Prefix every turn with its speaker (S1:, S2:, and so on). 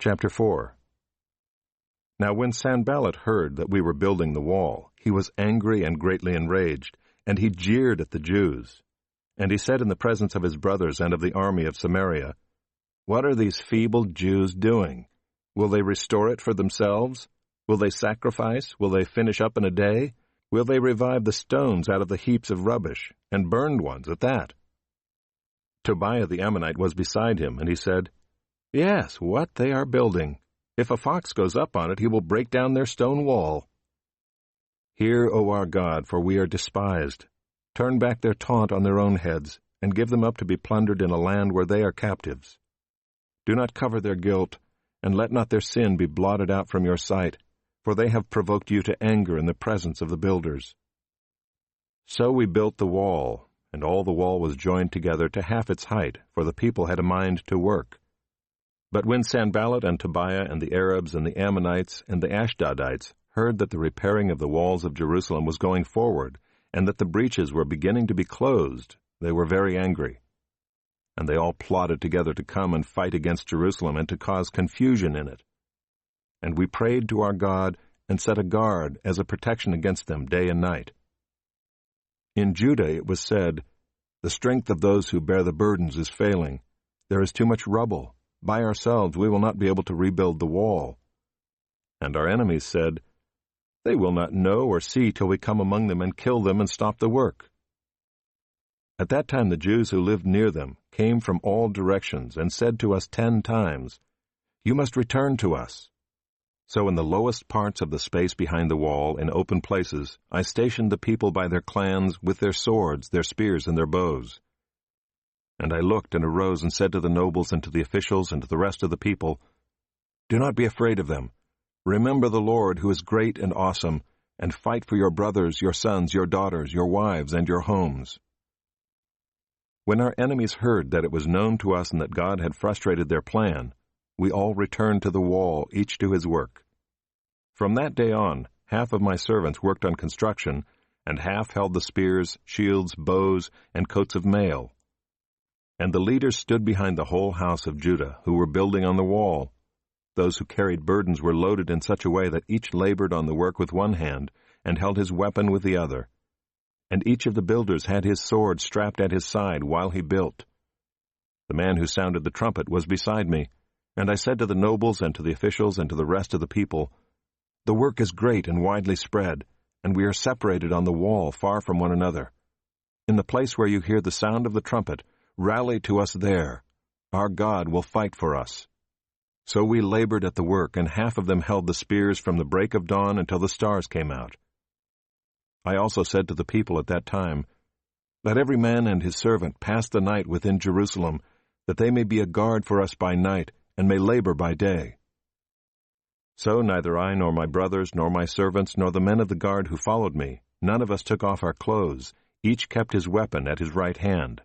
S1: Chapter 4. Now when Sanballat heard that we were building the wall, he was angry and greatly enraged, and he jeered at the Jews. And he said in the presence of his brothers and of the army of Samaria, "What are these feeble Jews doing? Will they restore it for themselves? Will they sacrifice? Will they finish up in a day? Will they revive the stones out of the heaps of rubbish, and burned ones at that?" Tobiah the Ammonite was beside him, and he said, "Yes, what they are building. If a fox goes up on it, he will break down their stone wall. Hear, O our God, for we are despised. Turn back their taunt on their own heads, and give them up to be plundered in a land where they are captives. Do not cover their guilt, and let not their sin be blotted out from your sight, for they have provoked you to anger in the presence of the builders." So we built the wall, and all the wall was joined together to half its height, for the people had a mind to work. But when Sanballat and Tobiah and the Arabs and the Ammonites and the Ashdodites heard that the repairing of the walls of Jerusalem was going forward, and that the breaches were beginning to be closed, they were very angry. And they all plotted together to come and fight against Jerusalem and to cause confusion in it. And we prayed to our God and set a guard as a protection against them day and night. In Judah it was said, "The strength of those who bear the burdens is failing. There is too much rubble. By ourselves we will not be able to rebuild the wall." And our enemies said, "They will not know or see till we come among them and kill them and stop the work." At that time the Jews who lived near them came from all directions and said to us 10 times, "You must return to us." So in the lowest parts of the space behind the wall, in open places, I stationed the people by their clans with their swords, their spears, and their bows. And I looked and arose and said to the nobles and to the officials and to the rest of the people, "Do not be afraid of them. Remember the Lord, who is great and awesome, and fight for your brothers, your sons, your daughters, your wives, and your homes." When our enemies heard that it was known to us and that God had frustrated their plan, we all returned to the wall, each to his work. From that day on, half of my servants worked on construction, and half held the spears, shields, bows, and coats of mail. And the leaders stood behind the whole house of Judah, who were building on the wall. Those who carried burdens were loaded in such a way that each labored on the work with one hand, and held his weapon with the other. And each of the builders had his sword strapped at his side while he built. The man who sounded the trumpet was beside me, and I said to the nobles and to the officials and to the rest of the people, "The work is great and widely spread, and we are separated on the wall far from one another. In the place where you hear the sound of the trumpet, rally to us there. Our God will fight for us." So we labored at the work, and half of them held the spears from the break of dawn until the stars came out. I also said to the people at that time, "Let every man and his servant pass the night within Jerusalem, that they may be a guard for us by night, and may labor by day." So neither I nor my brothers nor my servants nor the men of the guard who followed me, none of us took off our clothes, each kept his weapon at his right hand.